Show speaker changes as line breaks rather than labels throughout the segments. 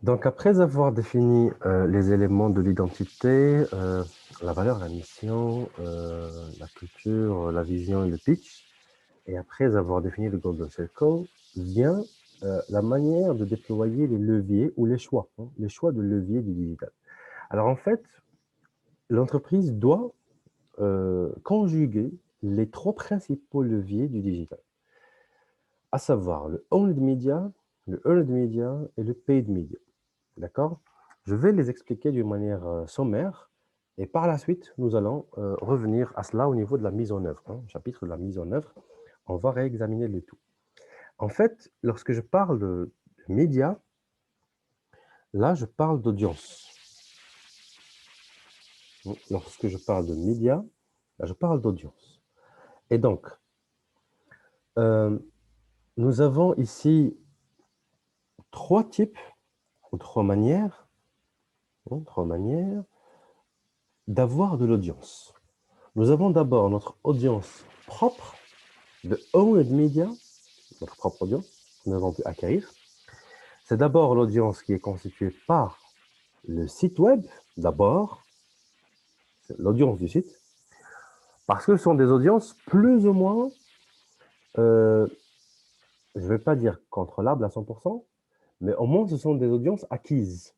Donc, après avoir défini les éléments de l'identité, la valeur, la mission, la culture, la vision et le pitch, et après avoir défini le Golden Circle, vient la manière de déployer les leviers ou les choix, hein, les choix de leviers du digital. Alors, en fait, l'entreprise doit conjuguer les trois principaux leviers du digital, à savoir le owned media, le earned media et le paid media. D'accord? Je vais les expliquer d'une manière sommaire et par la suite, nous allons revenir à cela au niveau de la mise en œuvre, hein, chapitre de la mise en œuvre. On va réexaminer le tout. En fait, lorsque je parle de médias, là, je parle d'audience. Lorsque je parle de médias, là, je parle d'audience. Et donc, euh, nous avons ici trois types ou trois manières d'avoir de l'audience. Nous avons d'abord notre audience propre, de owned media, notre propre audience, que nous avons pu acquérir. C'est d'abord l'audience qui est constituée par le site web, d'abord, c'est l'audience du site, parce que ce sont des audiences plus ou moins, je ne vais pas dire contrôlables à 100%, mais au moins ce sont des audiences acquises.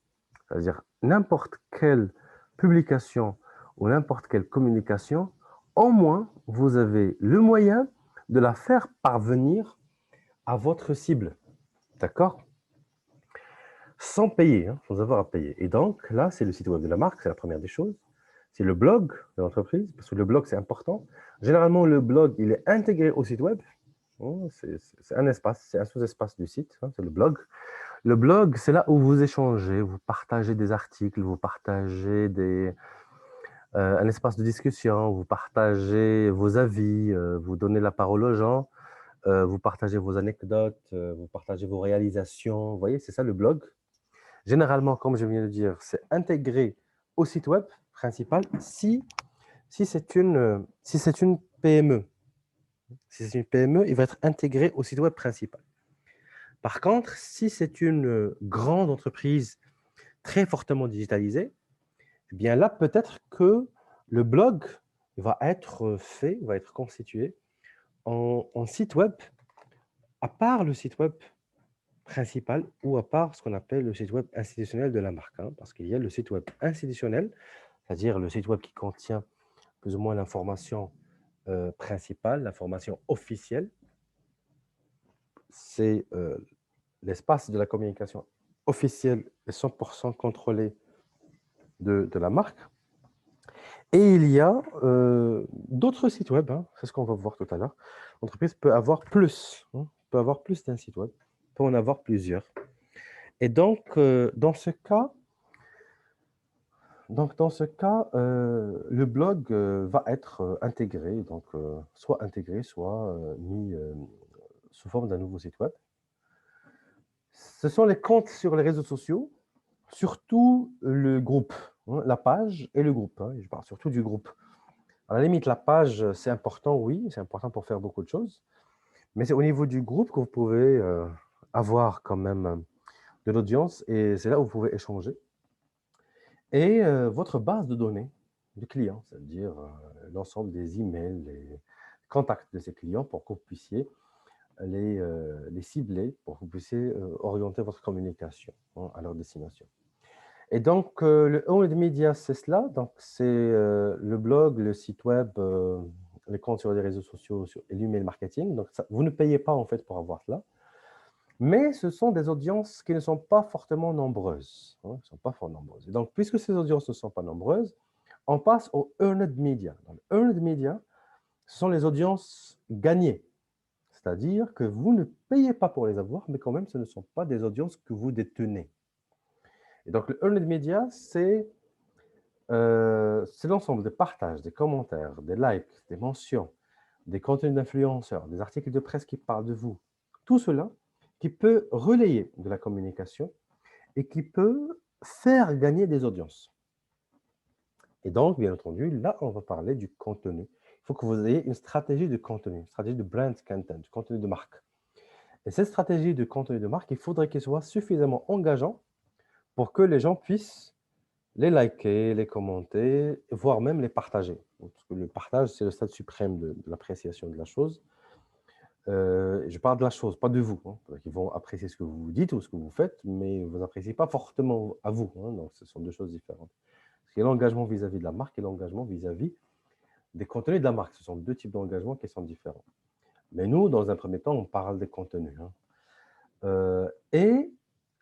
C'est-à-dire n'importe quelle publication ou n'importe quelle communication, au moins vous avez le moyen de la faire parvenir à votre cible. D'accord? Sans payer, hein, sans avoir à payer. Et donc, là, c'est le site web de la marque, c'est la première des choses. C'est le blog de l'entreprise, parce que le blog, c'est important. Généralement, le blog, il est intégré au site web. Oh, c'est un espace, c'est un sous-espace du site, hein, c'est le blog. Le blog, c'est là où vous échangez, vous partagez des articles, vous partagez un espace de discussion, vous partagez vos avis, vous donnez la parole aux gens, vous partagez vos anecdotes, vous partagez vos réalisations. Vous voyez, c'est ça le blog. Généralement, comme je viens de dire, c'est intégré au site web principal si c'est une PME. Si c'est une PME, il va être intégré au site web principal. Par contre, si c'est une grande entreprise très fortement digitalisée, eh bien là, peut-être que le blog va être fait, va être constitué en site web, à part le site web principal ou à part ce qu'on appelle le site web institutionnel de la marque, hein, parce qu'il y a le site web institutionnel, c'est-à-dire le site web qui contient plus ou moins l'information principale, l'information officielle. C'est l'espace de la communication officielle et 100% contrôlé de la marque. Et il y a d'autres sites web, hein, c'est ce qu'on va voir tout à l'heure. L'entreprise peut avoir plus, hein, peut avoir plus d'un site web, peut en avoir plusieurs. Et donc, dans ce cas, le blog va être intégré, donc soit intégré, soit mis sous forme d'un nouveau site web. Ce sont les comptes sur les réseaux sociaux, surtout le groupe, hein, la page et le groupe, hein, je parle surtout du groupe. À la limite, la page, c'est important, oui, c'est important pour faire beaucoup de choses, mais c'est au niveau du groupe que vous pouvez avoir quand même de l'audience et c'est là où vous pouvez échanger. Et votre base de données de clients, c'est-à-dire l'ensemble des emails, les contacts de ces clients pour que vous puissiez les cibler, pour que vous puissiez orienter votre communication, hein, à leur destination. Et donc, le owned media, c'est cela. Donc, c'est le blog, le site web, les comptes sur les réseaux sociaux et l'email marketing. Donc, ça, vous ne payez pas en fait pour avoir cela. Mais ce sont des audiences qui ne sont pas fortement nombreuses, hein, sont pas fort nombreuses. Et donc, puisque ces audiences ne sont pas nombreuses, on passe au earned media. Dans le earned media, ce sont les audiences gagnées. C'est-à-dire que vous ne payez pas pour les avoir, mais quand même, ce ne sont pas des audiences que vous détenez. Et donc, le earned media, c'est l'ensemble des partages, des commentaires, des likes, des mentions, des contenus d'influenceurs, des articles de presse qui parlent de vous. Tout cela qui peut relayer de la communication et qui peut faire gagner des audiences. Et donc, bien entendu, là, on va parler du contenu. Il faut que vous ayez une stratégie de contenu, une stratégie de brand content, du contenu de marque. Et cette stratégie de contenu de marque, il faudrait qu'elle soit suffisamment engageante pour que les gens puissent les liker, les commenter, voire même les partager. Parce que le partage, c'est le stade suprême de l'appréciation de la chose. Je parle de la chose, pas de vous. Hein. Ils vont apprécier ce que vous dites ou ce que vous faites, mais vous n'appréciez pas fortement à vous. Hein. Donc, ce sont deux choses différentes. Parce qu'il y a l'engagement vis-à-vis de la marque et l'engagement vis-à-vis des contenus de la marque. Ce sont deux types d'engagement qui sont différents. Mais nous, dans un premier temps, on parle des contenus. Hein. Et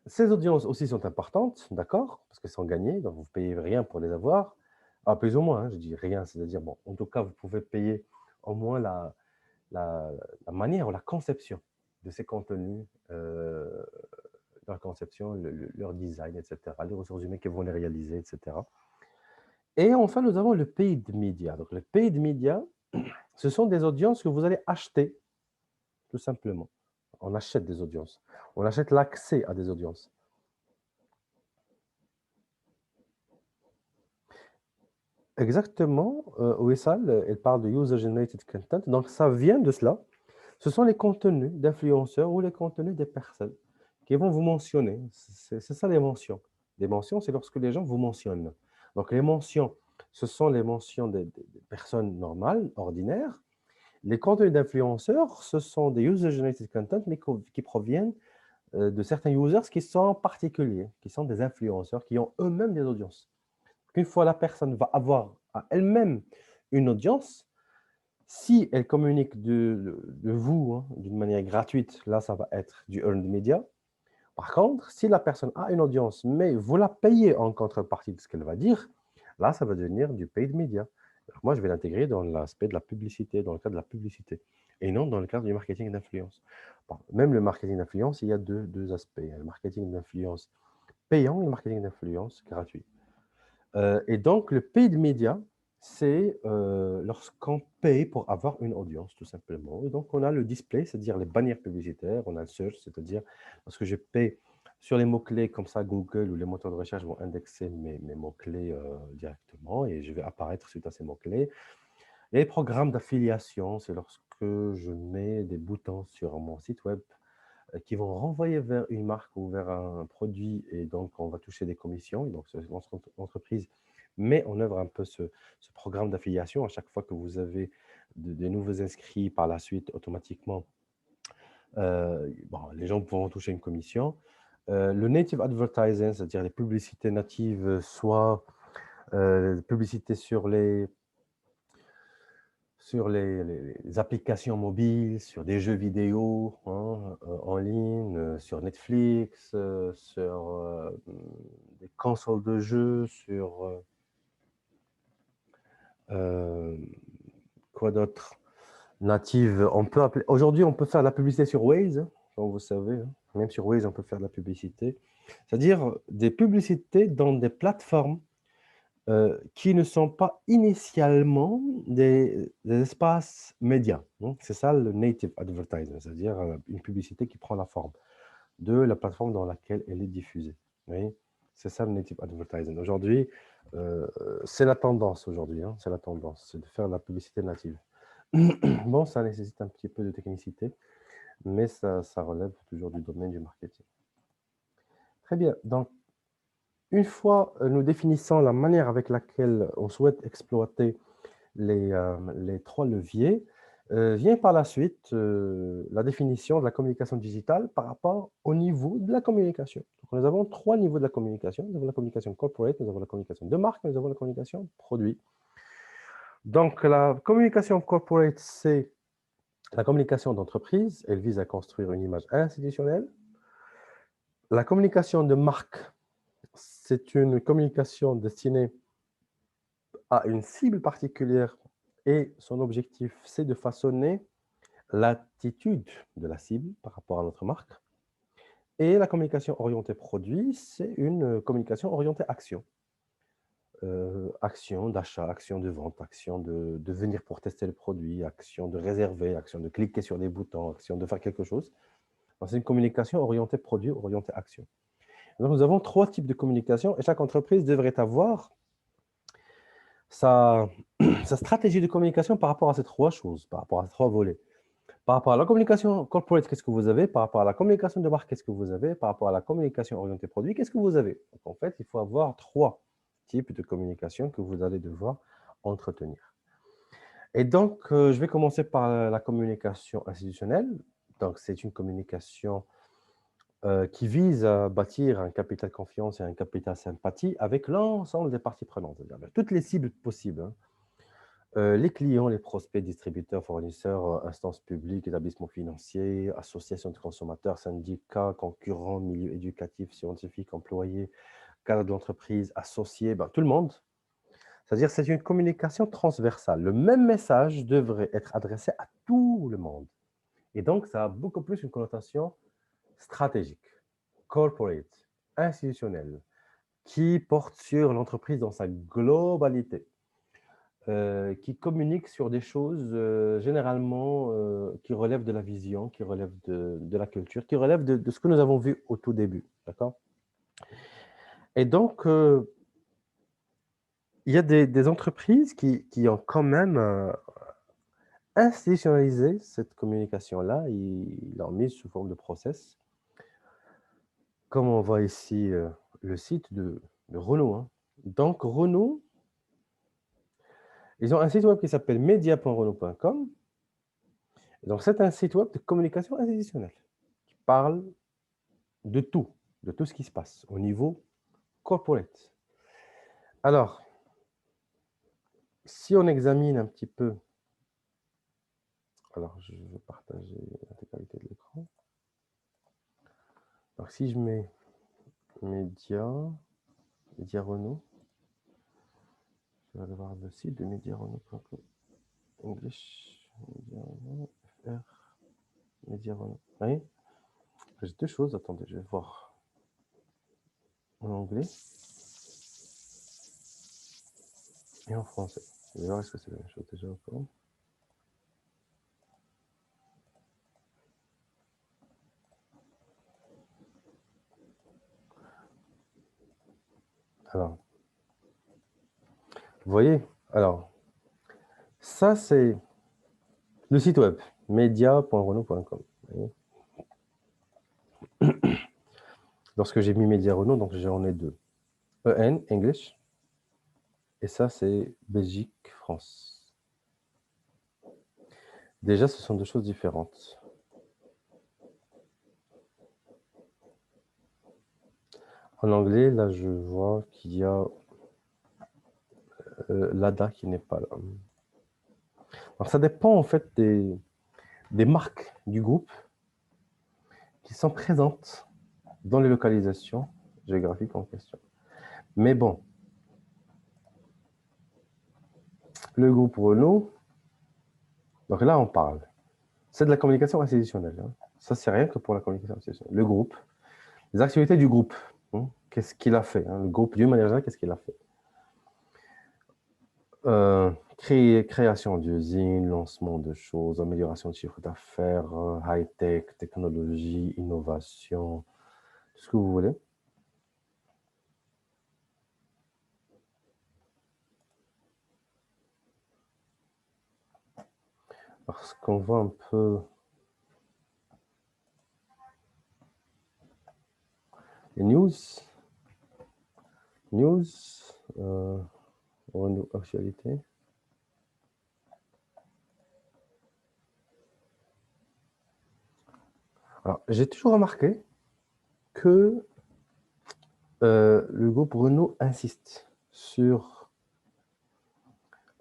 ces audiences aussi sont importantes, d'accord? Parce qu'elles sont gagnées, donc vous ne payez rien pour les avoir. Ah, plus ou moins, hein, je dis rien, c'est-à-dire, bon, en tout cas, vous pouvez payer au moins la manière ou la conception de ces contenus, leur conception, leur design, etc., les ressources humaines qui vont les réaliser, etc. Et enfin, nous avons le paid media. Donc, le paid media, ce sont des audiences que vous allez acheter, tout simplement. On achète des audiences. On achète l'accès à des audiences. Exactement, Wissal, elle parle de user-generated content. Donc, ça vient de cela. Ce sont les contenus d'influenceurs ou les contenus des personnes qui vont vous mentionner. C'est ça les mentions. Les mentions, c'est lorsque les gens vous mentionnent. Donc, les mentions, ce sont les mentions des personnes normales, ordinaires. Les contenus d'influenceurs, ce sont des user-generated content, mais qui proviennent de certains users qui sont particuliers, qui sont des influenceurs, qui ont eux-mêmes des audiences. Une fois la personne va avoir à elle-même une audience, si elle communique de vous hein, d'une manière gratuite, là, ça va être du earned media. Par contre, si la personne a une audience, mais vous la payez en contrepartie de ce qu'elle va dire, là, ça va devenir du paid media. Alors moi, je vais l'intégrer dans l'aspect de la publicité, dans le cadre de la publicité, et non dans le cadre du marketing d'influence. Bon, même le marketing d'influence, il y a deux aspects. Il y a le marketing d'influence payant et le marketing d'influence gratuit. Et donc, le paid media, c'est lorsqu'on paye pour avoir une audience, tout simplement. Et donc, on a le display, c'est-à-dire les bannières publicitaires, on a le search, c'est-à-dire lorsque je paye sur les mots-clés, comme ça, Google ou les moteurs de recherche vont indexer mes mots-clés directement et je vais apparaître suite à ces mots-clés. Et les programmes d'affiliation, c'est lorsque je mets des boutons sur mon site web qui vont renvoyer vers une marque ou vers un produit et donc on va toucher des commissions. Et donc, l'entreprise met en œuvre un peu ce programme d'affiliation. À chaque fois que vous avez de nouveaux inscrits par la suite, automatiquement, les gens pourront toucher une commission. Le native advertising, c'est-à-dire les publicités natives, soit publicités sur les applications mobiles, sur des jeux vidéo hein, en ligne, sur Netflix, sur des consoles de jeux, sur quoi d'autre? Native, on peut appeler. Aujourd'hui, on peut faire de la publicité sur Waze, hein, comme vous savez. Hein. Même sur Waze, on peut faire de la publicité. C'est-à-dire des publicités dans des plateformes qui ne sont pas initialement des espaces médias. Hein. C'est ça le native advertising, c'est-à-dire une publicité qui prend la forme de la plateforme dans laquelle elle est diffusée. C'est ça le native advertising. Aujourd'hui, c'est la tendance aujourd'hui, hein, c'est la tendance, c'est de faire de la publicité native. Bon, ça nécessite un petit peu de technicité, mais ça relève toujours du domaine du marketing. Très bien, donc une fois nous définissons la manière avec laquelle on souhaite exploiter les 3 leviers, vient par la suite la définition de la communication digitale par rapport au niveau de la communication. Donc, nous avons 3 niveaux de la communication. Nous avons la communication corporate, nous avons la communication de marque, nous avons la communication produit. Donc, la communication corporate, c'est la communication d'entreprise. Elle vise à construire une image institutionnelle. La communication de marque, c'est une communication destinée à une cible particulière et son objectif, c'est de façonner l'attitude de la cible par rapport à notre marque. Et la communication orientée produit, c'est une communication orientée action. Action d'achat, action de vente, action de venir pour tester le produit, action de réserver, action de cliquer sur des boutons, action de faire quelque chose. C'est une communication orientée produit, orientée action. Donc, nous avons 3 types de communication et chaque entreprise devrait avoir sa stratégie de communication par rapport à ces 3 choses, par rapport à ces 3 volets. Par rapport à la communication corporate, qu'est-ce que vous avez? Par rapport à la communication de marque, qu'est-ce que vous avez? Par rapport à la communication orientée produit, qu'est-ce que vous avez? Donc, en fait, il faut avoir 3 types de communication que vous allez devoir entretenir. Et donc, je vais commencer par la communication institutionnelle. Donc, c'est une communication qui vise à bâtir un capital confiance et un capital sympathie avec l'ensemble des parties prenantes, c'est-à-dire toutes les cibles possibles, hein. Les clients, les prospects, distributeurs, fournisseurs, instances publiques, établissements financiers, associations de consommateurs, syndicats, concurrents, milieux éducatifs, scientifiques, employés, cadres de l'entreprise, associés, tout le monde. C'est-à-dire c'est une communication transversale. Le même message devrait être adressé à tout le monde. Et donc, ça a beaucoup plus une connotation stratégique, corporate, institutionnelle, qui porte sur l'entreprise dans sa globalité. Qui communique sur des choses généralement qui relèvent de la vision, qui relèvent de la culture, qui relèvent de ce que nous avons vu au tout début. D'accord? Et donc, il y a des entreprises qui ont quand même institutionnalisé cette communication-là. Ils l'ont mise sous forme de process. Comme on voit ici le site de Renault, hein. Donc, Renault, ils ont un site web qui s'appelle media.renault.com. Donc, c'est un site web de communication institutionnelle qui parle de tout ce qui se passe au niveau corporate. Alors, si on examine un petit peu, alors je vais partager l'intégralité de l'écran. Donc, si je mets Média Renault, je vais aller voir le site de mediarenault.com. English, Média Renault, FR, Média Renault. Oui, j'ai deux choses, attendez, je vais voir en anglais et en français. Je vais voir est-ce que c'est la même chose déjà ou pas. Alors, vous voyez, alors, ça c'est le site web, media.renault.com. Lorsque j'ai mis Média Renault, donc j'en ai deux. EN, English, et ça c'est Belgique, France. Déjà, ce sont deux choses différentes. En anglais, là, je vois qu'il y a l'ADA qui n'est pas là. Alors, ça dépend en fait des marques du groupe qui sont présentes dans les localisations géographiques en question. Mais bon, le groupe Renault, donc là, on parle. C'est de la communication institutionnelle. Hein. Ça, c'est rien que pour la communication institutionnelle. Le groupe, les activités du groupe. Hein, qu'est-ce qu'il a fait, hein, le groupe, d'une manière générale, qu'est-ce qu'il a fait? Création d'usines, lancement de choses, amélioration de chiffre d'affaires, high-tech, technologie, innovation, tout ce que vous voulez. Parce qu'on voit un peu les news, actualité. Alors, j'ai toujours remarqué que le groupe Renault insiste sur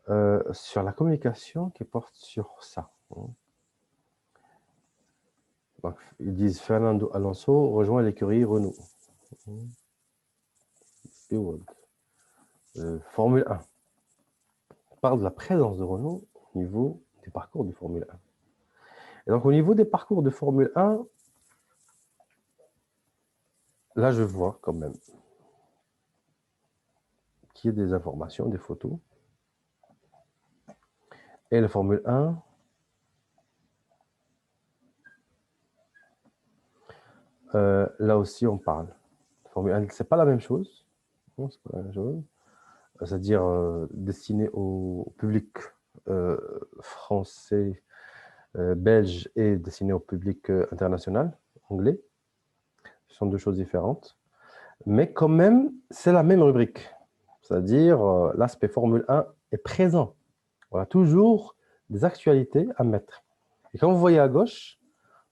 la communication qui porte sur ça. Hein. Donc, ils disent Fernando Alonso rejoint l'écurie Renault. Formule 1. On parle de la présence de Renault au niveau des parcours de Formule 1. Et donc, au niveau des parcours de Formule 1, là, je vois quand même qu'il y a des informations, des photos. Et la Formule 1, là aussi, on parle. Formule 1, c'est pas la même chose. Non, c'est pas la même chose. C'est-à-dire destiné au public français belge et destiné au public international, anglais. Ce sont deux choses différentes. Mais quand même, c'est la même rubrique. C'est-à-dire, l'aspect Formule 1 est présent. On a toujours des actualités à mettre. Et quand vous voyez à gauche,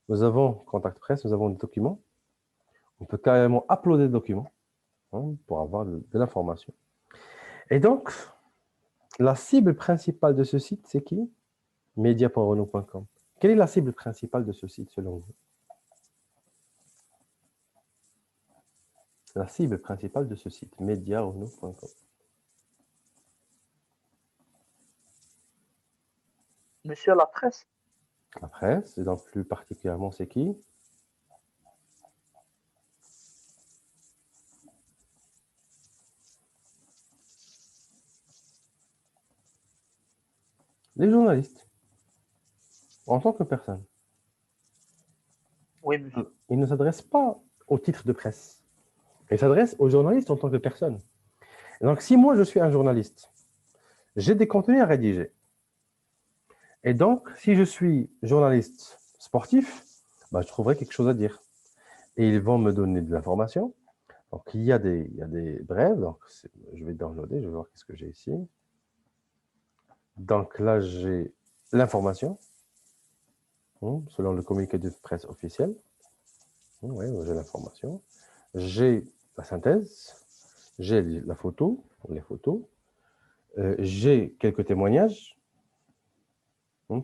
nous avons contact presse, nous avons des documents. On peut carrément uploader des documents pour avoir de l'information. Et donc, la cible principale de ce site, c'est qui? Media.renault.com. Quelle est la cible principale de ce site, selon vous? La cible principale de ce site, media.renault.com.
Monsieur la presse.
La presse, et donc plus particulièrement, c'est qui? Les journalistes, en tant que personne.
Oui, monsieur.
Ils ne s'adressent pas au titre de presse. Ils s'adressent aux journalistes en tant que personne. Et donc, si moi, je suis un journaliste, j'ai des contenus à rédiger. Et donc, si je suis journaliste sportif, bah, je trouverai quelque chose à dire. Et ils vont me donner de l'information. Donc, il y a des brèves. Donc, je vais downloader, je vais voir qu'est-ce que j'ai ici. Donc là, j'ai l'information, selon le communiqué de presse officiel. Oui, j'ai l'information. J'ai la synthèse, j'ai la photo, les photos, j'ai quelques témoignages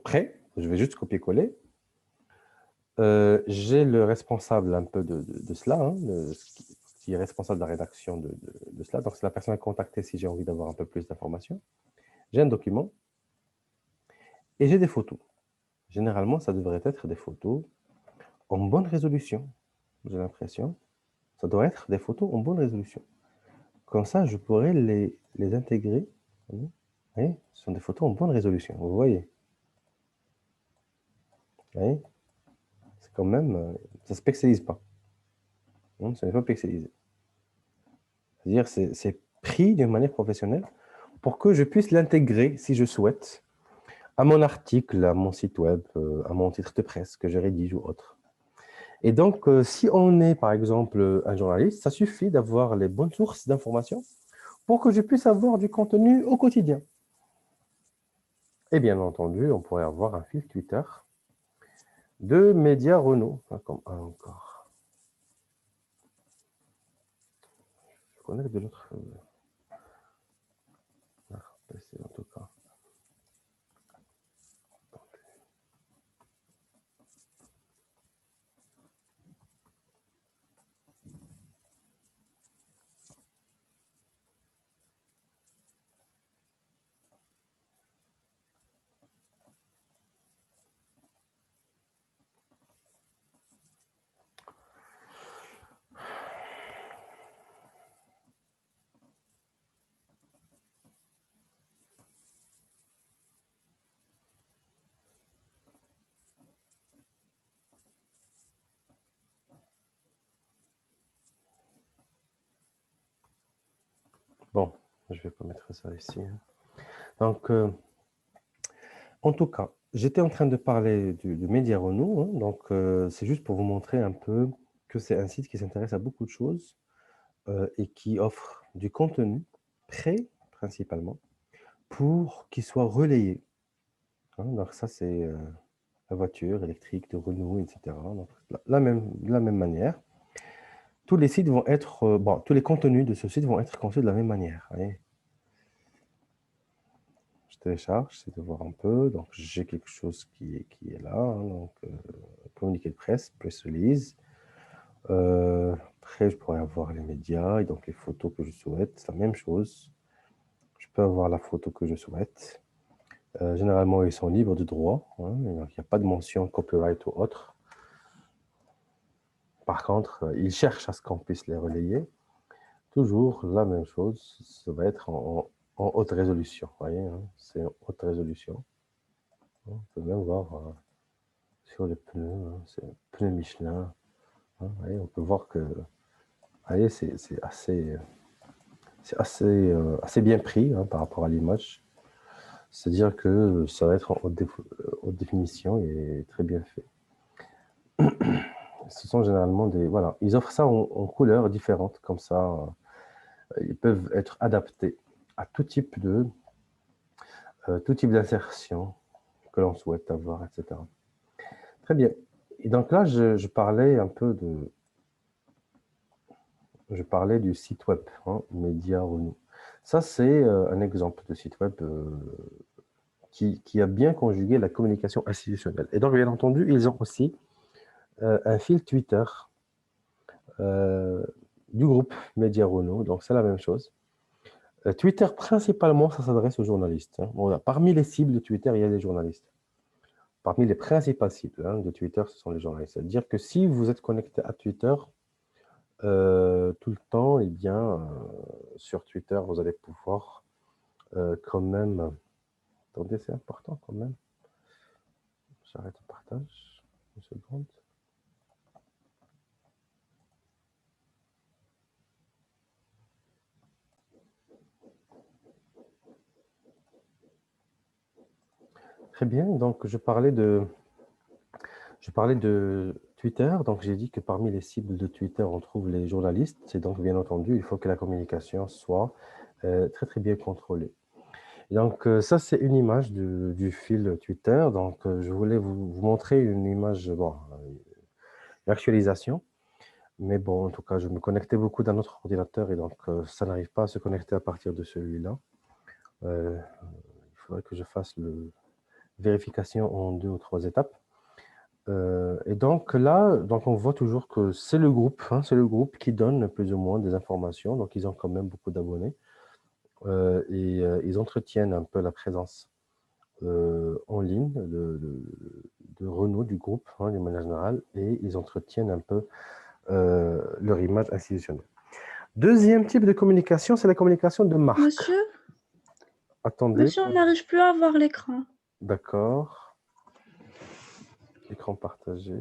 prêts, je vais juste copier-coller. J'ai le responsable un peu de cela, qui est responsable de la rédaction de cela. Donc, c'est la personne à contacter si j'ai envie d'avoir un peu plus d'informations. J'ai un document et j'ai des photos. Généralement, ça devrait être des photos en bonne résolution, j'ai l'impression. Ça doit être des photos en bonne résolution. Comme ça, je pourrais les intégrer. Vous voyez, ce sont des photos en bonne résolution, vous voyez. Vous voyez, c'est quand même... ça ne se pixelise pas. Ça n'est pas pixelisé. C'est-à-dire c'est pris d'une manière professionnelle pour que je puisse l'intégrer, si je souhaite, à mon article, à mon site web, à mon titre de presse que je rédige ou autre. Et donc, si on est, par exemple, un journaliste, ça suffit d'avoir les bonnes sources d'informations pour que je puisse avoir du contenu au quotidien. Et bien entendu, on pourrait avoir un fil Twitter de Média Renault. Comme un encore. Je connais de l'autre. C'est en tout cas. Bon, je vais pas mettre ça ici. Donc, en tout cas, j'étais en train de parler du Média Renault. Donc, c'est juste pour vous montrer un peu que c'est un site qui s'intéresse à beaucoup de choses et qui offre du contenu prêt, principalement, pour qu'il soit relayé. Donc, ça, c'est la voiture électrique de Renault, etc. Donc, la même manière. Tous les sites vont être, tous les contenus de ce site vont être conçus de la même manière. Voyez. Je télécharge, j'essaie de voir un peu. Donc, j'ai quelque chose qui est là. Donc, communiqué de presse, press release. Après, je pourrais avoir les médias et donc les photos que je souhaite. C'est la même chose. Je peux avoir la photo que je souhaite. Généralement, ils sont libres de droit. Donc, il n'y a pas de mention copyright ou autre. Par contre, ils cherchent à ce qu'on puisse les relayer. Toujours la même chose, ça va être en haute résolution. Vous voyez, c'est en haute résolution. On peut même voir sur les pneus, c'est pneus Michelin. Voyez, on peut voir que voyez, c'est assez bien pris par rapport à l'image. C'est-à-dire que ça va être en haute définition et très bien fait. Ce sont généralement des... Voilà, ils offrent ça en couleurs différentes, comme ça, ils peuvent être adaptés à tout type d'insertion que l'on souhaite avoir, etc. Très bien. Et donc là, je parlais un peu de... Je parlais du site web, hein, Média Renault. Ça, c'est un exemple de site web qui a bien conjugué la communication institutionnelle. Et donc, bien entendu, ils ont aussi un fil Twitter du groupe Média Renault. Donc, c'est la même chose. Twitter, principalement, ça s'adresse aux journalistes. Hein. Bon, parmi les cibles de Twitter, il y a les journalistes. Parmi les principales cibles de Twitter, ce sont les journalistes. C'est-à-dire que si vous êtes connecté à Twitter tout le temps, eh bien, sur Twitter, vous allez pouvoir quand même... Attendez, c'est important quand même. J'arrête le partage. Une seconde. Très bien, donc je parlais de Twitter, donc j'ai dit que parmi les cibles de Twitter, on trouve les journalistes, c'est donc bien entendu, il faut que la communication soit très très bien contrôlée. Et donc ça c'est une image du fil Twitter, donc je voulais vous montrer une image, bon, une actualisation, mais bon, en tout cas, je me connectais beaucoup d'un autre ordinateur et donc ça n'arrive pas à se connecter à partir de celui-là. Il faudrait que je fasse le vérification en 2 ou 3 étapes. Et donc là, donc on voit toujours que c'est le groupe, hein, c'est le groupe qui donne plus ou moins des informations. Donc ils ont quand même beaucoup d'abonnés et ils entretiennent un peu la présence en ligne de Renault, du groupe, hein, de manière générale, et ils entretiennent un peu leur image institutionnelle. Deuxième type de communication, c'est la communication de marque.
Monsieur,
Attendez.
on n'arrive plus à voir l'écran.
D'accord. Écran partagé.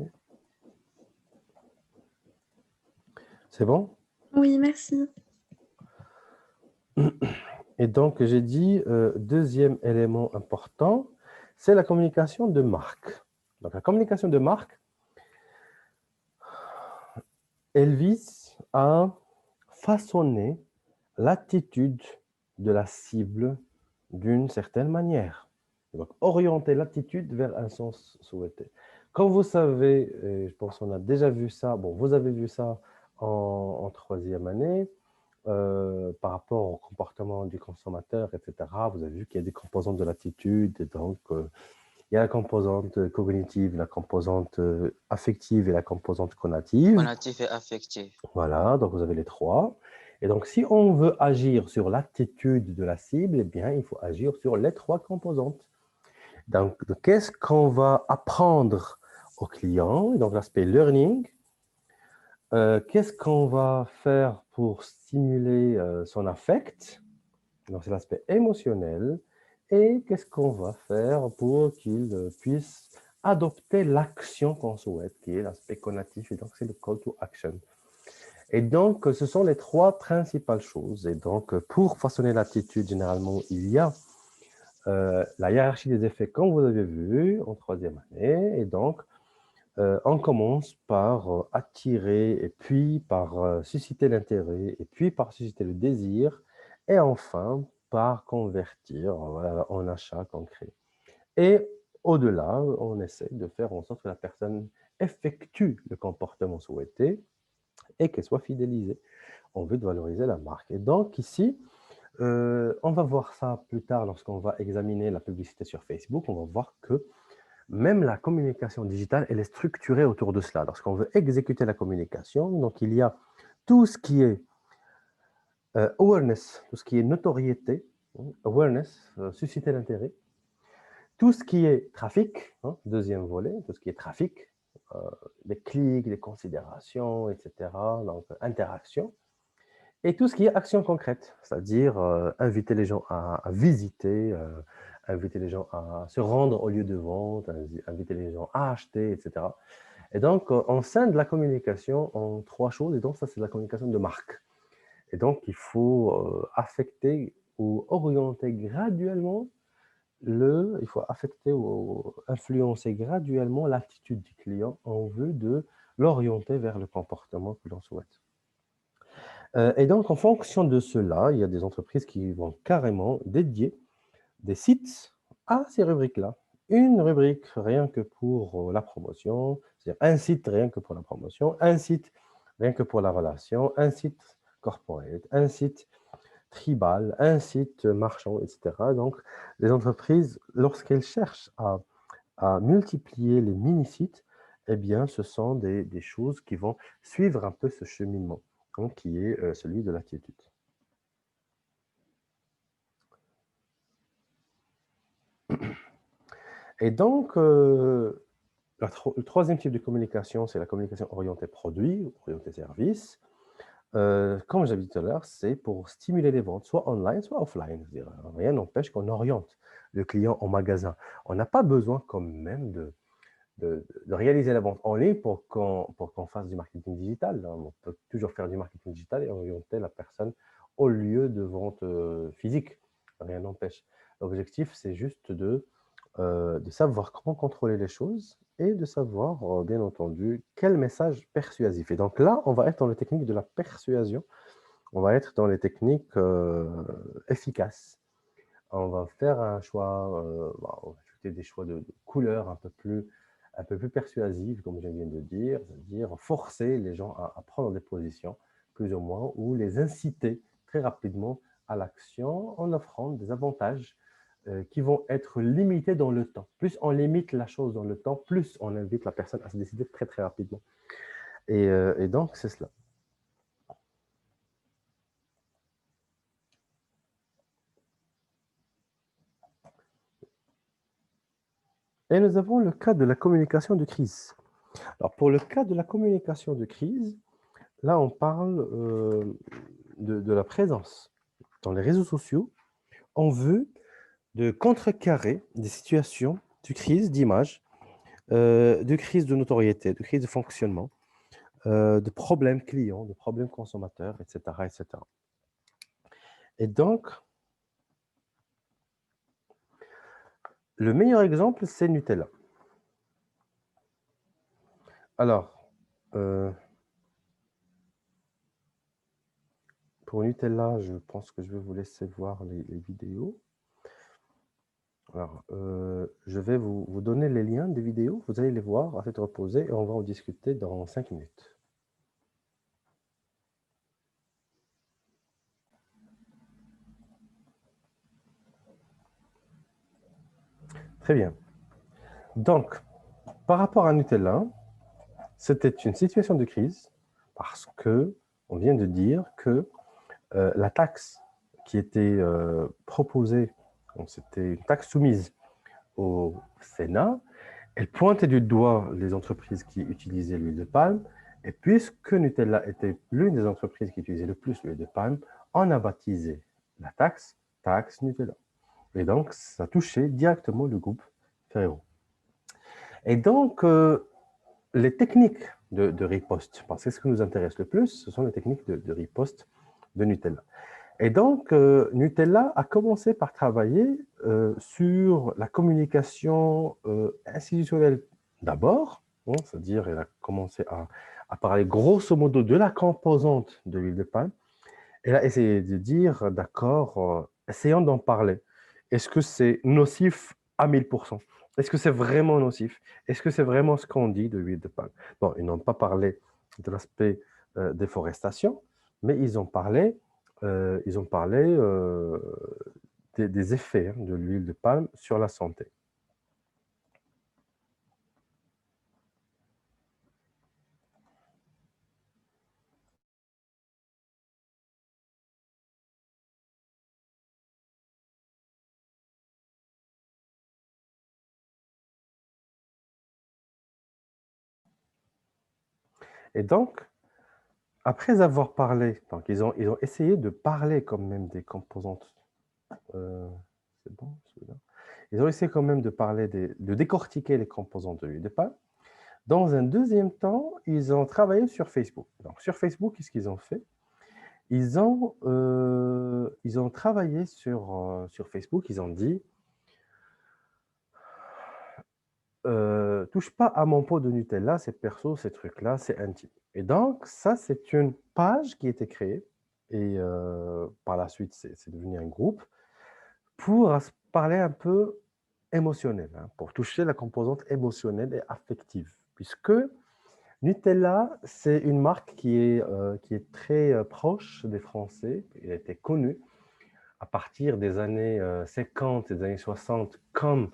C'est bon?
Oui, merci.
Et donc, j'ai dit, deuxième élément important, c'est la communication de marque. Donc, la communication de marque, elle vise à façonner l'attitude de la cible d'une certaine manière. Donc, orienter l'attitude vers un sens souhaité. Comme vous savez, et je pense qu'on a déjà vu ça, bon, vous avez vu ça en troisième année, par rapport au comportement du consommateur, etc. Vous avez vu qu'il y a des composantes de l'attitude, et donc il y a la composante cognitive, la composante affective et la composante conative.
Conatif et affectif.
Voilà, donc vous avez les trois. Et donc, si on veut agir sur l'attitude de la cible, eh bien, il faut agir sur les trois composantes. Donc, qu'est-ce qu'on va apprendre au client? Donc, l'aspect learning. Qu'est-ce qu'on va faire pour stimuler son affect? Donc, c'est l'aspect émotionnel. Et qu'est-ce qu'on va faire pour qu'il puisse adopter l'action qu'on souhaite, qui est l'aspect conatif. Et donc, c'est le call to action. Et donc, ce sont les trois principales choses. Et donc, pour façonner l'attitude, généralement, il y a la hiérarchie des effets, comme vous avez vu en troisième année. Et donc, on commence par attirer, et puis par susciter l'intérêt, et puis par susciter le désir, et enfin par convertir en achat concret. Et au-delà, on essaie de faire en sorte que la personne effectue le comportement souhaité et qu'elle soit fidélisée. On veut valoriser la marque. Et donc ici, on va voir ça plus tard lorsqu'on va examiner la publicité sur Facebook. On va voir que même la communication digitale, elle est structurée autour de cela. Lorsqu'on veut exécuter la communication, donc il y a tout ce qui est awareness, tout ce qui est notoriété, awareness, susciter l'intérêt, tout ce qui est trafic, deuxième volet, tout ce qui est trafic, les clics, les considérations, etc., donc interaction, et tout ce qui est action concrète, c'est-à-dire inviter les gens à visiter, inviter les gens à se rendre au lieu de vente, inviter les gens à acheter, etc. Et donc, on scinde la communication en trois choses, et donc ça, c'est la communication de marque. Et donc, il faut affecter ou orienter graduellement il faut affecter ou influencer graduellement l'attitude du client en vue de l'orienter vers le comportement que l'on souhaite. Et donc, en fonction de cela, il y a des entreprises qui vont carrément dédier des sites à ces rubriques-là. Une rubrique rien que pour la promotion, c'est-à-dire un site rien que pour la promotion, un site rien que pour la relation, un site corporate, un site tribal, un site marchand, etc. Donc, les entreprises, lorsqu'elles cherchent à multiplier les mini-sites, eh bien, ce sont des choses qui vont suivre un peu ce cheminement, hein, qui est celui de l'attitude. Et donc, le troisième type de communication, c'est la communication orientée produit, orientée service. Comme j'avais dit tout à l'heure, c'est pour stimuler les ventes, soit online, soit offline. C'est-à-dire, rien n'empêche qu'on oriente le client en magasin. On n'a pas besoin quand même de réaliser la vente en ligne pour qu'on fasse du marketing digital. On peut toujours faire du marketing digital et orienter la personne au lieu de vente physique. Rien n'empêche. L'objectif, c'est juste de savoir comment contrôler les choses et de savoir, bien entendu, quel message persuasif. Et donc là, on va être dans les techniques de la persuasion. On va être dans les techniques efficaces. On va faire un choix, on va ajouter des choix de couleurs un peu plus persuasives, comme je viens de dire, c'est-à-dire forcer les gens à prendre des positions, plus ou moins, ou les inciter très rapidement à l'action en offrant des avantages qui vont être limités dans le temps. Plus on limite la chose dans le temps, plus on invite la personne à se décider très, très rapidement. Et donc, c'est cela. Et nous avons le cas de la communication de crise. Alors, pour le cas de la communication de crise, là, on parle de la présence dans les réseaux sociaux en vue de contrecarrer des situations de crise d'image, de crise de notoriété, de crise de fonctionnement, de problèmes clients, de problèmes consommateurs, etc., etc. Et donc, le meilleur exemple, c'est Nutella. Alors, pour Nutella, je pense que je vais vous laisser voir les vidéos. Alors, je vais vous donner les liens des vidéos, vous allez les voir à tête reposée et on va en discuter dans 5 minutes. Très bien. Donc, par rapport à Nutella, c'était une situation de crise parce que on vient de dire que la taxe qui était proposée, c'était une taxe soumise au Sénat, elle pointait du doigt les entreprises qui utilisaient l'huile de palme, et puisque Nutella était l'une des entreprises qui utilisait le plus l'huile de palme, on a baptisé la taxe Nutella. Et donc, ça touchait directement le groupe Ferrero. Et donc, les techniques de riposte, parce que ce qui nous intéresse le plus, ce sont les techniques de riposte de Nutella. Et donc, Nutella a commencé par travailler sur la communication institutionnelle d'abord, hein, c'est-à-dire elle a commencé à parler grosso modo de la composante de l'huile de palme. Elle a essayé de dire, d'accord, essayons d'en parler. Est-ce que c'est nocif à 1000%? Est-ce que c'est vraiment nocif? Est-ce que c'est vraiment ce qu'on dit de l'huile de palme? Bon, ils n'ont pas parlé de l'aspect déforestation, mais ils ont parlé des effets hein, de l'huile de palme sur la santé. Et donc, après avoir parlé, donc ils ont essayé de parler quand même des composantes. C'est bon, celui-là. Ils ont essayé quand même de parler, de décortiquer les composantes de l'huile de palme. Dans un deuxième temps, ils ont travaillé sur Facebook. Donc, sur Facebook, qu'est-ce qu'ils ont fait? Ils ont travaillé sur Facebook, ils ont dit, touche pas à mon pot de Nutella, c'est perso, ces trucs-là, c'est intime. Et donc, ça, c'est une page qui a été créée, et par la suite, c'est devenu un groupe, pour parler un peu émotionnel, hein, pour toucher la composante émotionnelle et affective, puisque Nutella, c'est une marque qui est très proche des Français. Elle a été connue à partir des années 50 et des années 60 comme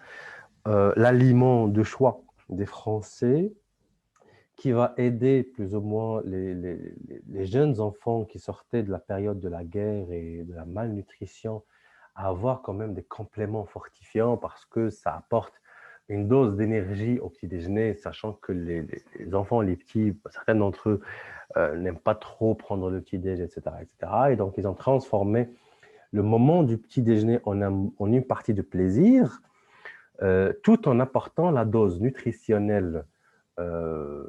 l'aliment de choix des Français, qui va aider plus ou moins les jeunes enfants qui sortaient de la période de la guerre et de la malnutrition à avoir quand même des compléments fortifiants, parce que ça apporte une dose d'énergie au petit déjeuner, sachant que les enfants, les petits, certains d'entre eux n'aiment pas trop prendre le petit déjeuner, etc., etc. Et donc, ils ont transformé le moment du petit déjeuner en une partie de plaisir, tout en apportant la dose nutritionnelle euh,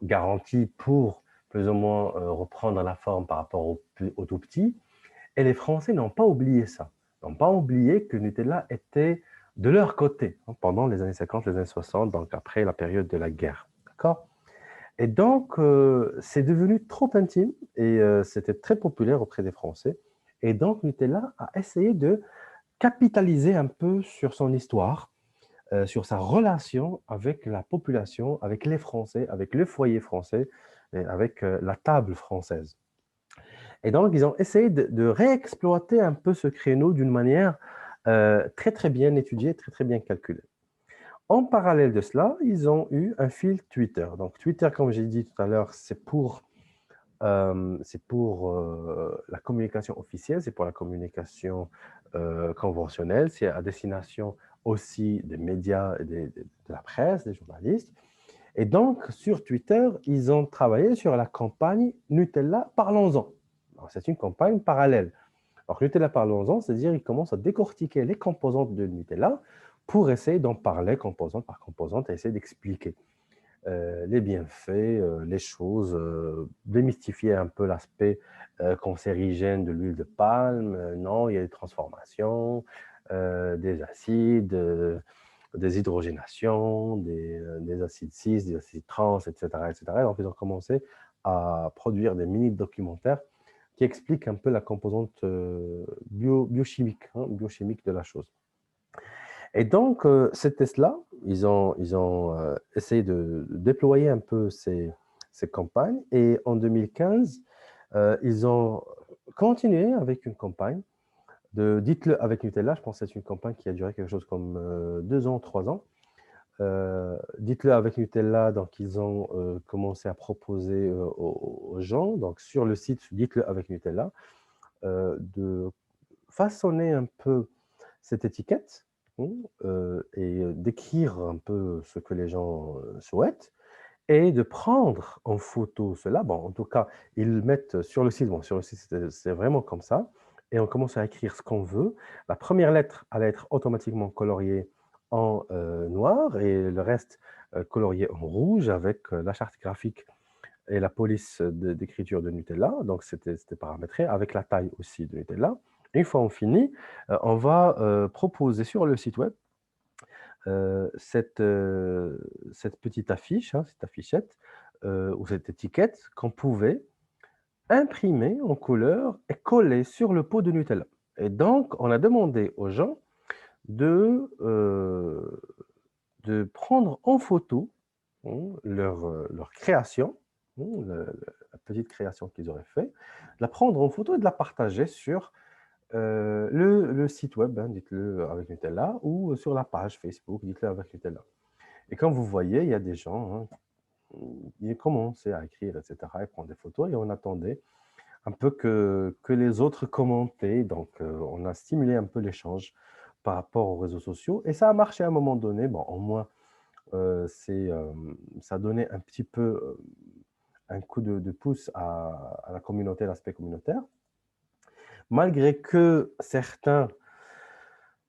garantie pour plus ou moins reprendre la forme par rapport au tout petit. Et les Français n'ont pas oublié ça. Ils n'ont pas oublié que Nutella était de leur côté, hein, pendant les années 50, les années 60, donc après la période de la guerre. D'accord? Et donc, c'est devenu trop intime, et c'était très populaire auprès des Français. Et donc, Nutella a essayé de capitaliser un peu sur son histoire, sur sa relation avec la population, avec les Français, avec le foyer français, et avec la table française. Et donc, ils ont essayé de réexploiter un peu ce créneau d'une manière très, très bien étudiée, très, très bien calculée. En parallèle de cela, ils ont eu un fil Twitter. Donc, Twitter, comme j'ai dit tout à l'heure, c'est pour la communication officielle, c'est pour la communication conventionnelle, c'est à destination aussi des médias, de la presse, des journalistes. Et donc, sur Twitter, ils ont travaillé sur la campagne Nutella, parlons-en. C'est une campagne parallèle. Alors, Nutella, parlons-en, c'est-à-dire qu'ils commencent à décortiquer les composantes de Nutella pour essayer d'en parler composante par composante et essayer d'expliquer les bienfaits, les choses, démystifier un peu l'aspect cancérigène de l'huile de palme. Non, il y a des transformations, des acides, des hydrogénations, des acides cis, des acides trans, etc., etc. Donc, ils ont commencé à produire des mini-documentaires qui expliquent un peu la composante biochimique, hein, biochimique de la chose. Et donc, ces tests-là, ils ont essayé de déployer un peu ces campagnes. Et en 2015, ils ont continué avec une campagne de Dites-le avec Nutella. Je pense que c'est une campagne qui a duré quelque chose comme 2 ans, 3 ans. Dites-le avec Nutella, donc ils ont commencé à proposer aux gens, donc sur le site Dites-le avec Nutella, de façonner un peu cette étiquette, et d'écrire un peu ce que les gens souhaitent, et de prendre en photo cela. Bon, en tout cas, ils le mettent sur le site. Bon, sur le site, c'est vraiment comme ça. Et on commence à écrire ce qu'on veut. La première lettre allait être automatiquement coloriée en noir, et le reste colorié en rouge avec la charte graphique et la police d'écriture de Nutella. Donc, c'était paramétré avec la taille aussi de Nutella. Une fois on finit, on va proposer sur le site web cette petite affiche, hein, cette affichette ou cette étiquette qu'on pouvait imprimer en couleur et coller sur le pot de Nutella. Et donc, on a demandé aux gens de prendre en photo leur création, la petite création qu'ils auraient fait, de la prendre en photo et de la partager sur le site web, hein, Dites-le avec Nutella, ou sur la page Facebook, Dites-le avec Nutella. Et comme vous voyez, il y a des gens, hein, ils commençaient à écrire, etc., et prendre des photos, et on attendait un peu que les autres commentaient. Donc, on a stimulé un peu l'échange par rapport aux réseaux sociaux, et ça a marché à un moment donné. Bon, au moins, ça donnait un petit peu un coup de pouce à la communauté, l'aspect communautaire. Malgré que certains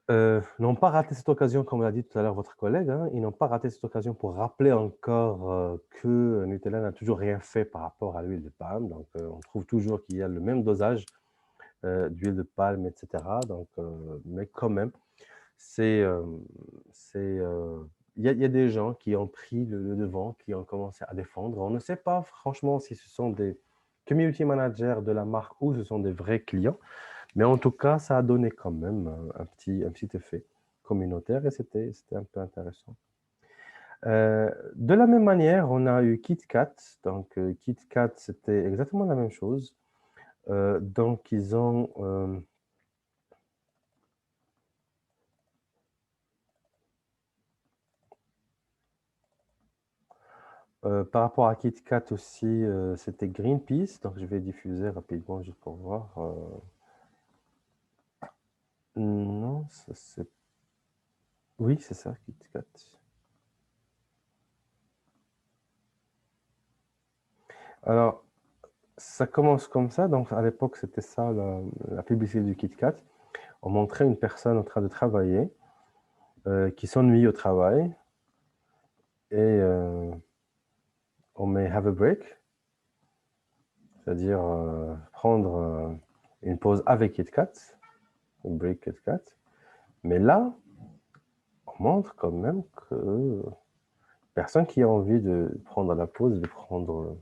n'ont pas raté cette occasion, comme l'a dit tout à l'heure votre collègue, hein, ils n'ont pas raté cette occasion pour rappeler encore que Nutella n'a toujours rien fait par rapport à l'huile de palme. Donc, on trouve toujours qu'il y a le même dosage d'huile de palme, etc. Donc, mais quand même, c'est y a des gens qui ont pris le devant, qui ont commencé à défendre. On ne sait pas franchement si ce sont des community managers de la marque ou ce sont des vrais clients, mais en tout cas, ça a donné quand même un petit effet communautaire et c'était un peu intéressant. De la même manière, on a eu KitKat. Donc, KitKat, c'était exactement la même chose. Donc, ils ont... par rapport à KitKat aussi, c'était Greenpeace. Donc, je vais diffuser rapidement juste pour voir. Non, ça c'est... Oui, c'est ça, KitKat. Alors, ça commence comme ça. Donc, à l'époque, c'était ça, la publicité du KitKat. On montrait une personne en train de travailler, qui s'ennuie au travail. Et on met have a break, c'est-à-dire prendre une pause avec KitKat, un break KitKat. Mais là, on montre quand même que personne qui a envie de prendre la pause, de prendre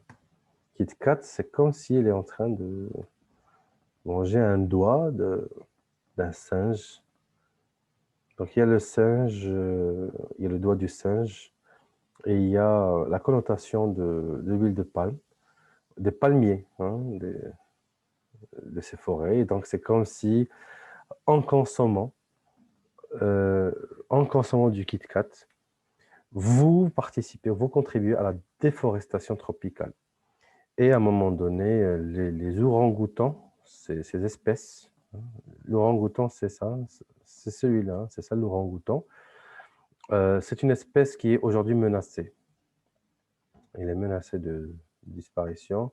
KitKat, c'est comme s'il est en train de manger un doigt d'un singe. Donc il y a le singe, il y a le doigt du singe, et il y a la connotation de l'huile de palme, des palmiers, hein, de ces forêts. Et donc c'est comme si, en consommant, du KitKat, vous participez, vous contribuez à la déforestation tropicale. Et à un moment donné, les orang-outans, ces espèces, hein, l'orang-outan, c'est ça, c'est celui-là, c'est ça l'orang-outan. C'est une espèce qui est aujourd'hui menacée. Il est menacé de disparition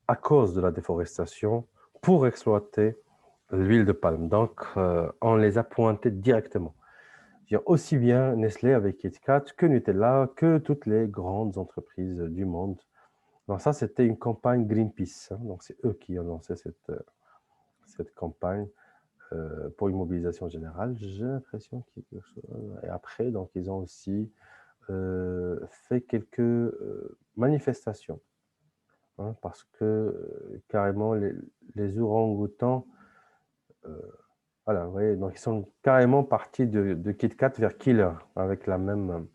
à cause de la déforestation pour exploiter l'huile de palme. Donc, on les a pointés directement. Aussi bien Nestlé avec KitKat que Nutella, que toutes les grandes entreprises du monde. Donc ça, c'était une campagne Greenpeace. Hein. Donc c'est eux qui ont lancé cette campagne pour une mobilisation générale. J'ai l'impression qu'il y a quelque chose. Et après, donc, ils ont aussi fait quelques manifestations. Hein, parce que carrément, les orang-outans, voilà, vous voyez, donc ils sont carrément partis de KitKat vers Killer avec la même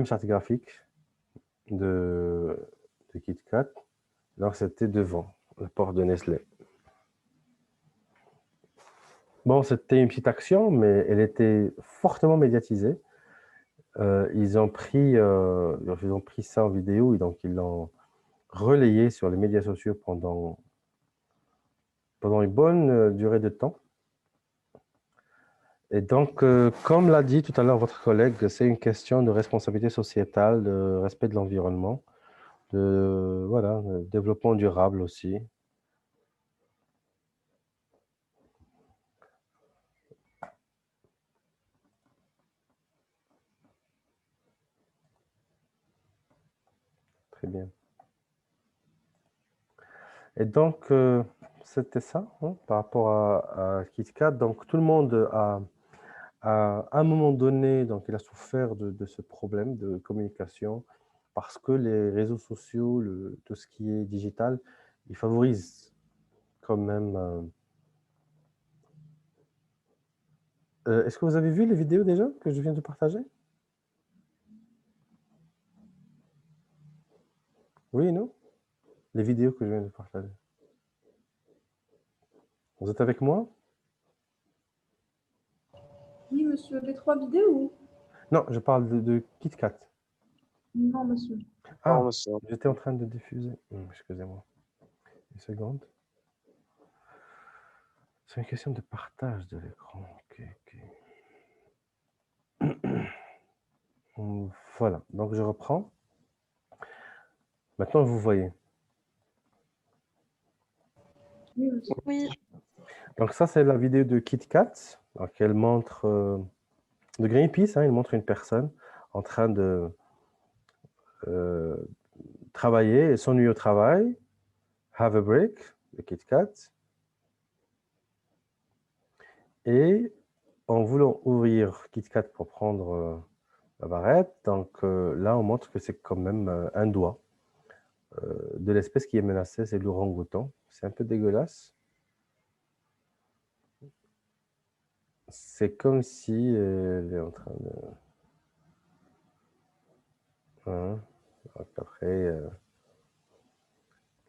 charte graphique de KitKat. Donc c'était devant la porte de Nestlé. Bon, c'était une petite action, mais elle était fortement médiatisée. Ils ont pris ça en vidéo et donc ils l'ont relayé sur les médias sociaux pendant une bonne durée de temps. Et donc, comme l'a dit tout à l'heure votre collègue, c'est une question de responsabilité sociétale, de respect de l'environnement, voilà, de développement durable aussi. Très bien. Et donc, c'était ça, hein, par rapport à KitKat. Donc, tout le monde à un moment donné, donc, il a souffert de ce problème de communication parce que les réseaux sociaux, tout ce qui est digital, ils favorisent quand même. Est-ce que vous avez vu les vidéos déjà que je viens de partager? Oui, non? Les vidéos que je viens de partager. Vous êtes avec moi?
Oui, monsieur. Les 3 vidéos?
Non, je parle de KitKat.
Non, monsieur.
Ah,
Non, monsieur.
j'étais en train de diffuser. Excusez-moi. Une seconde. C'est une question de partage de l'écran. Ok. Voilà, donc je reprends. Maintenant, vous voyez.
Oui, monsieur.
Oui,
Donc ça, c'est la vidéo de KitKat. Donc elle montre, de Greenpeace, hein, elle montre une personne en train de travailler et s'ennuie au travail. Have a break, de KitKat. Et en voulant ouvrir KitKat pour prendre la barrette, donc là, on montre que c'est quand même un doigt de l'espèce qui est menacée, c'est l'orang-outan. C'est un peu dégueulasse. C'est comme si elle est en train de... Hein. Après,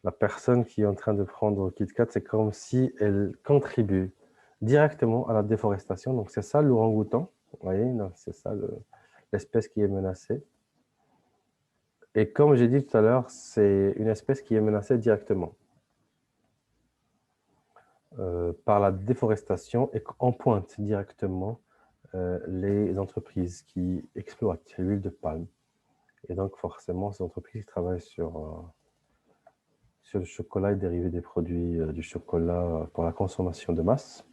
la personne qui est en train de prendre KitKat, c'est comme si elle contribue directement à la déforestation. Donc, c'est ça l'orang-outan. Vous voyez, c'est ça l'espèce qui est menacée. Et comme j'ai dit tout à l'heure, c'est une espèce qui est menacée directement par la déforestation et on pointe directement les entreprises qui exploitent l'huile de palme. Et donc, forcément, ces entreprises travaillent sur le chocolat et dérivés des produits du chocolat pour la consommation de masse.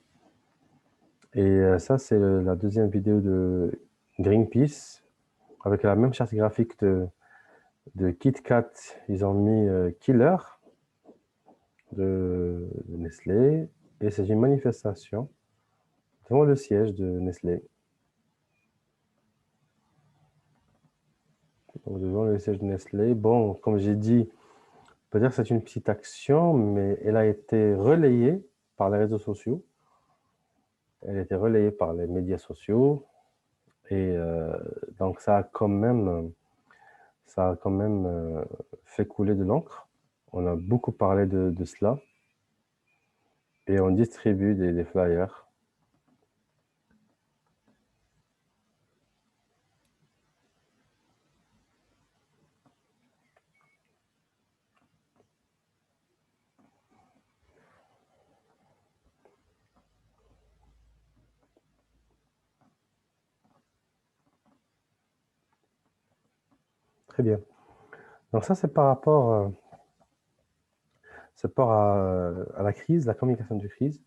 Et ça, c'est la deuxième vidéo de Greenpeace avec la même charte graphique de KitKat. Ils ont mis Killer de Nestlé et c'est une manifestation devant le siège de Nestlé. Donc, devant le siège de Nestlé. Bon, comme j'ai dit, on peut dire que c'est une petite action, mais elle a été relayée par les réseaux sociaux. Elle a été relayée par les médias sociaux. Et donc, ça a quand même fait couler de l'encre. On a beaucoup parlé de cela. Et on distribue des flyers. Très bien. Donc ça, c'est par rapport à la crise, la communication de crise.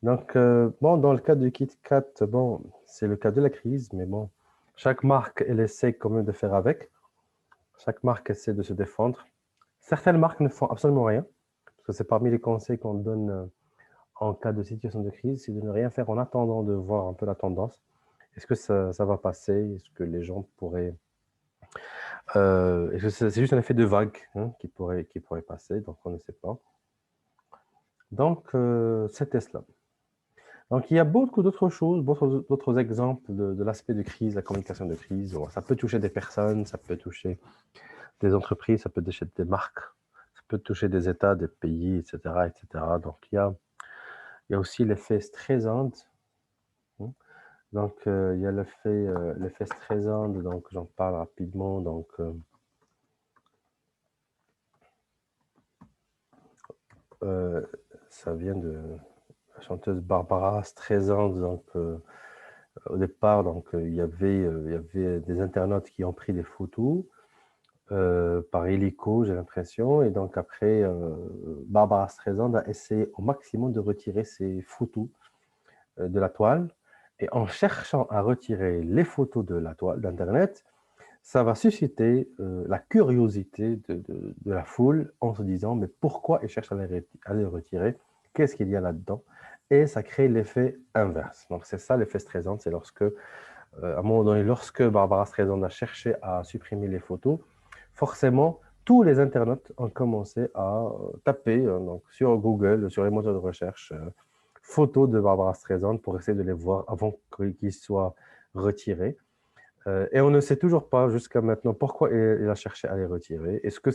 Donc, bon, dans le cas de KitKat, bon, c'est le cas de la crise, mais bon, chaque marque, elle essaie quand même de faire avec. Chaque marque essaie de se défendre. Certaines marques ne font absolument rien, parce que c'est parmi les conseils qu'on donne en cas de situation de crise, c'est de ne rien faire en attendant de voir un peu la tendance. Est-ce que ça va passer? Est-ce que les gens pourraient... est-ce que c'est juste un effet de vague qui pourrait passer? Donc, on ne sait pas. Donc, c'était cela. Donc, il y a beaucoup d'autres choses, d'autres exemples de l'aspect de crise, la communication de crise. Ça peut toucher des personnes, ça peut toucher des entreprises, ça peut toucher des marques, ça peut toucher des États, des pays, etc. etc. Donc, il y a aussi l'effet Streisand. Donc, il y a l'effet Streisand, donc j'en parle rapidement. Donc, ça vient de la chanteuse Barbara Streisand. Donc, au départ, donc, il y avait des internautes qui ont pris des photos par hélico, j'ai l'impression. Et donc, après, Barbara Streisand a essayé au maximum de retirer ces photos de la toile. Et en cherchant à retirer les photos de la toile d'Internet, ça va susciter la curiosité de la foule en se disant « mais pourquoi ils cherchent à les retirer? Qu'est-ce qu'il y a là-dedans ?» Et ça crée l'effet inverse. Donc, c'est ça l'effet Streisand, c'est lorsque, à un moment donné, lorsque Barbara Streisand a cherché à supprimer les photos, forcément, tous les internautes ont commencé à taper donc, sur Google, sur les moteurs de recherche, photos de Barbara Streisand pour essayer de les voir avant qu'ils soient retirés. Et on ne sait toujours pas jusqu'à maintenant pourquoi il a cherché à les retirer. Est-ce que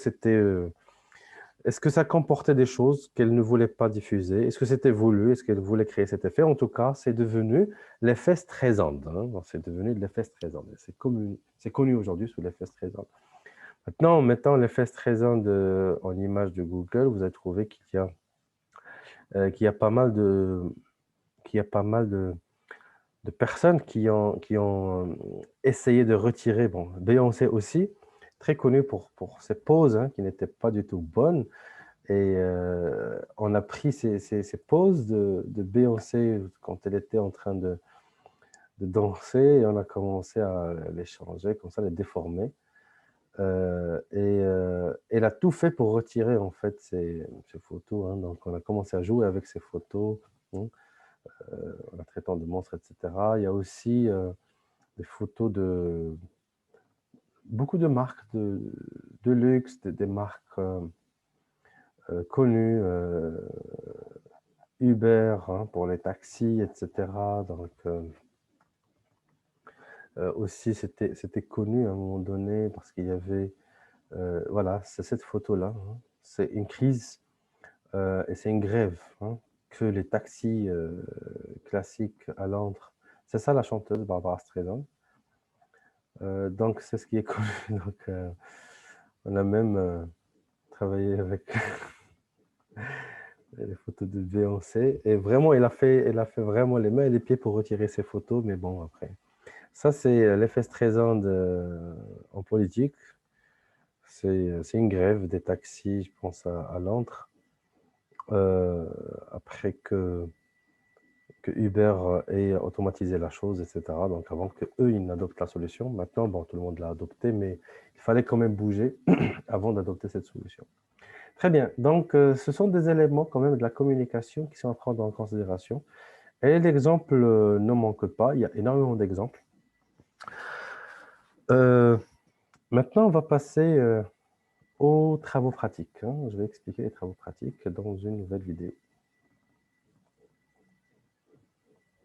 ça comportait des choses qu'elle ne voulait pas diffuser? Est-ce que c'était voulu? Est-ce qu'elle voulait créer cet effet? En tout cas, c'est devenu l'effet Streisand. C'est devenu l'effet Streisand. C'est connu aujourd'hui sous l'effet Streisand. Maintenant, en mettant l'effet Streisand en image de Google, vous allez trouver qu'il y a pas mal de personnes qui ont essayé de retirer, bon, Beyoncé aussi, très connue pour ses poses qui n'étaient pas du tout bonnes. Et on a pris ces poses de Beyoncé quand elle était en train de danser et on a commencé à les changer, comme ça, les déformer. Et elle a tout fait pour retirer en fait ces photos. Donc on a commencé à jouer avec ces photos. en traitant de monstres, etc. Il y a aussi des photos de beaucoup de marques de luxe, des marques connues, Uber hein, pour les taxis, etc. Donc, aussi, c'était connu à un moment donné parce qu'il y avait, voilà, c'est cette photo-là. Hein. C'est une crise et c'est une grève hein, que les taxis classiques à Londres. C'est ça la chanteuse Barbara Streisand. Donc, c'est ce qui est connu. Donc, on a même travaillé avec les photos de Beyoncé. Et vraiment, elle a fait vraiment les mains et les pieds pour retirer ces photos. Mais bon, après. Ça, c'est l'effet Streisand en politique. C'est une grève des taxis, je pense, à Londres. Après que Uber ait automatisé la chose, etc. Donc, avant qu'eux, ils n'adoptent la solution. Maintenant, bon, tout le monde l'a adopté, mais il fallait quand même bouger avant d'adopter cette solution. Très bien. Donc, ce sont des éléments quand même de la communication qui sont à prendre en considération. Et l'exemple ne manque pas. Il y a énormément d'exemples. Maintenant, on va passer aux travaux pratiques. Hein. Je vais expliquer les travaux pratiques dans une nouvelle vidéo.